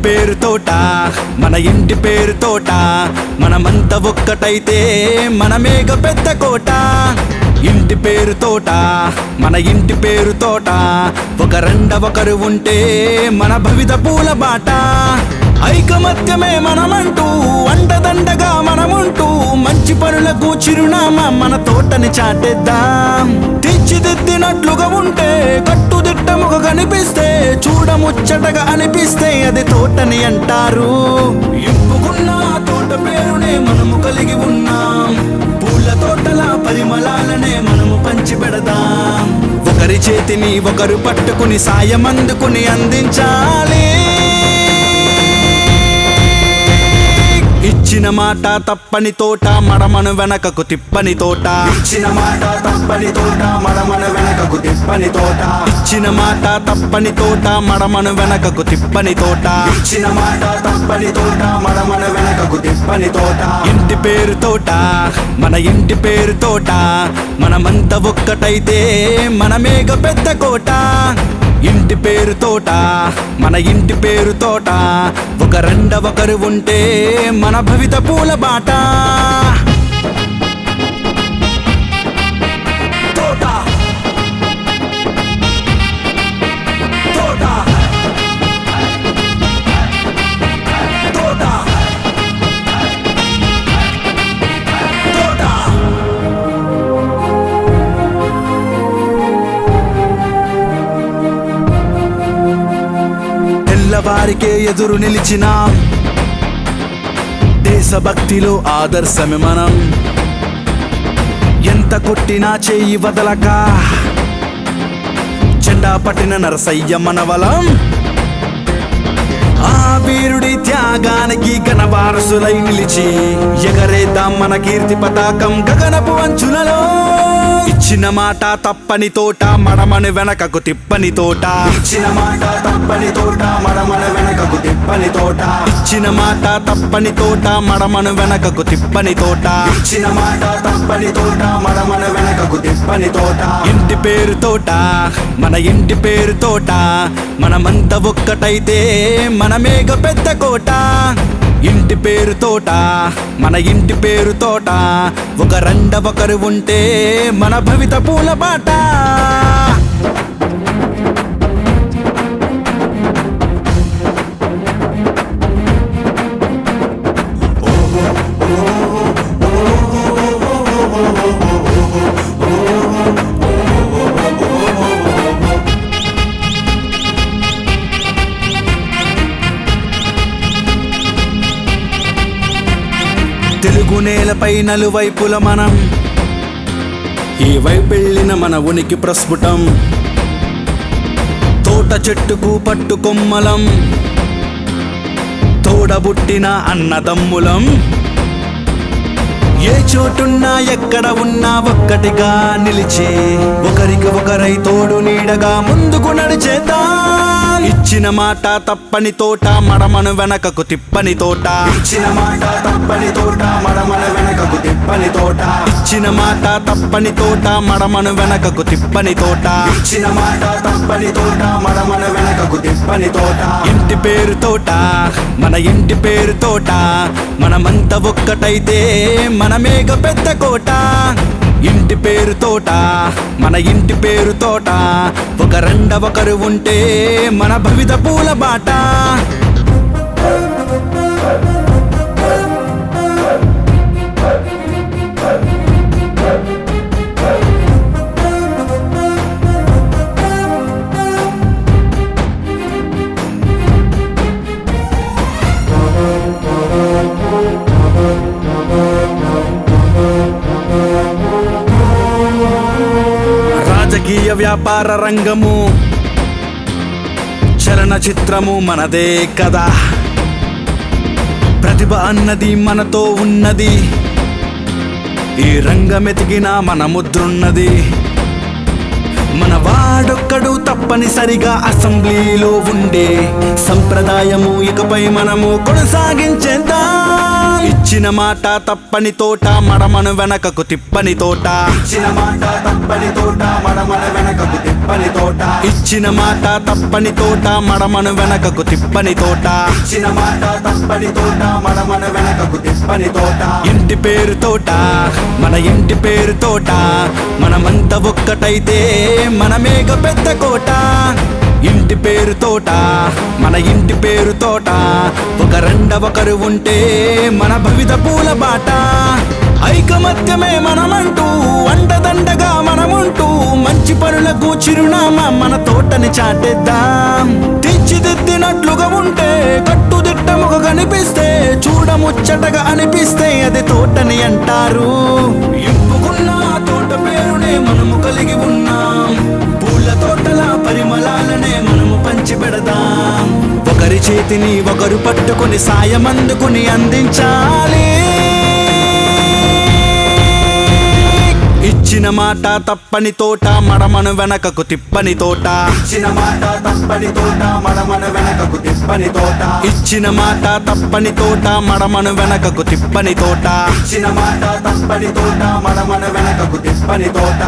పేరు తోట మన ఇంటి పేరు తోట మనమంతా ఒక్కటైతే మనమేగ పెద్ద కోట ఇంటి పేరు తోట మన ఇంటి పేరు తోట ఒకరు ఉంటే మన భవిత పూల బాట ఐకమత్యమే మనమంటూ అండదండగా మనముంటూ మంచి పనులకు చిరునామా మన తోటని చాటేద్దాం తీర్చిదిద్దినట్లుగా ఉంటే కట్టుదిట్టముగా కనిపిస్తే చూడముచ్చటగా అనిపిస్తే అది తోటని అంటారు ఇంపుకున్న తోట పేరునే మనము కలిగి ఉన్నాం పూల తోటల పరిమళాలనే మనము పంచి పెడదాం ఒకరి చేతిని ఒకరు పట్టుకుని సాయం అందుకుని అందించాలి ఇచ్చిన మాట తప్పని తోట మడమను వెనకకు తిప్పని తోట ఇచ్చిన మాట తప్పని తోట మడమను వెనకకు తిప్పని తోట ఇచ్చిన మాట తప్పని తోట మడమను వెనకకు తిప్పని తోట ఇచ్చిన మాట తప్పని తోట మడమను వెనకకు తిప్పని తోట ఇంటి పేరు తోట మన ఇంటి పేరు తోట మనమంతా ఒక్కటైతే మనమేగ పెద్ద కోట ఇంటి పేరు తోట మన ఇంటి పేరు తోట ఒకరు ఉంటే మన భవిత పూల బాట తోట తోట తోట తోట తెల్లవారికే ఎదురు నిలిచిన దేశభక్తిలో ఆదర్శమే మనం ఎంత కొట్టినా చేయి వదలక జెండా పట్టిన నరసయ్య మనవలం ఆ వీరుడి త్యాగానికి ఘనవారసులై నిలిచి ఎగరేద్దాం మన కీర్తి పతాకం గగనపు అంచులలో ఇచ్చిన మాట తప్పని తోట మడమను వెనకకు తిప్పని తోట ఇచ్చిన మాట తప్పని తోట మడమను వెనకకు తిప్పని తోట ఇచ్చిన మాట తప్పని తోట మడమను వెనకకు తిప్పని తోట ఇచ్చిన మాట తప్పని తోట మడమను వెనకకు తిప్పని తోట ఇంటి పేరు తోట మన ఇంటి పేరు తోట మనమంతా ఒక్కటైతే మనమేగ పెద్ద కోట ఇంటి పేరు తోట మన ఇంటి పేరు తోట ఒకరు ఉంటే మన భవిత పూల బాట తెలుగు నేలపై నలువైపుల మనం ఈ వైపెళ్ళిన మన ఉనికి ప్రస్ఫుటం తోట చెట్టుకు పట్టు కొమ్మలం తోడబుట్టిన అన్నదమ్ములం ఏ చోటున్నా ఎక్కడ ఉన్నా ఒక్కటిగా నిలిచి ఒకరికి ఒకరై తోడు నీడగా ముందుకు నడిచేద్దాం ఇచ్చిన మాట తప్పని తోట మడమను వెనకకు తిప్పని తోట ఇచ్చిన మాట తప్పని తోట మడమను వెనకకు తిప్పని తోట ఇచ్చిన మాట తప్పని తోట మడమను వెనకకు తిప్పని తోట ఇచ్చిన మాట తప్పని తోట మడమను వెనకకు తిప్పని తోట ఇంటి పేరు తోట మన ఇంటి పేరు తోట మనమంతా ఒక్కటైతే మనమేగ పెద్ద కోట ఇంటి పేరు తోట మన ఇంటి పేరు తోట ఒకరు ఉంటే మన భవిత పూల బాట రాజకీయ వ్యాపార రంగము చలన చిత్రము మనదే కదా, ప్రతిభ అన్నది మనతో ఉన్నది, ఈ రంగమెతికిన మన ముద్రున్నది. మన వాడొక్కడు తప్పనిసరిగా అసెంబ్లీలో ఉండే సంప్రదాయము ఇకపై మనము కొనసాగించేద్దాం. ఇచ్చిన మాట తప్పని తోట మడమను వెనకకు తిప్పని తోట, ఇచ్చిన మాట తప్పని తోట మడమను వెనకకు తిప్పని తోట, ఇచ్చిన మాట తప్పని తోట మడమను వెనకకు తిప్పని తోట, ఇచ్చిన మాట తప్పని తోట మడమను వెనకకు తిప్పని తోట. ఇంటి పేరు తోట, మన ఇంటి పేరు తోట, మనమంతా ఒక్కటైతే మనమేగ పెద్ద కోట. ఇంటి పేరు తోట, మన ఇంటి పేరు తోట, ఒక రెండవకరు ఉంటే మన భవిత పూల బాట. ఐకమత్యమే మనమంటూ అండదండగా మనముంటూ మంచి పనులకు చిరునామా మన తోటని చాటేద్దాం. తీర్చిదిద్దినట్లుగా ఉంటే కట్టుదిట్టముగా కనిపిస్తే చూడముచ్చటగా అనిపిస్తే అది తోటని అంటారు. ఇంపుకున్న తోట పేరునే మనము కలిగి ఉన్నాం, పూల తోటల పరిమళాలనే మనము పంచి పెడదాం. ఒకరి చేతిని ఒకరు పట్టుకొని సాయం అందుకుని అందించాలి. ఇచ్చిన మాట తప్పని తోట మడమను వెనకకు తిప్పని తోట, ఇచ్చిన మాట తప్పని తోట మడమను వెనకకు తిప్పని తోట, ఇచ్చిన మాట తప్పని తోట మడమను వెనకకు తిప్పని తోట, ఇచ్చిన మాట తప్పని తోట మడమను వెనకకు తిప్పని తోట.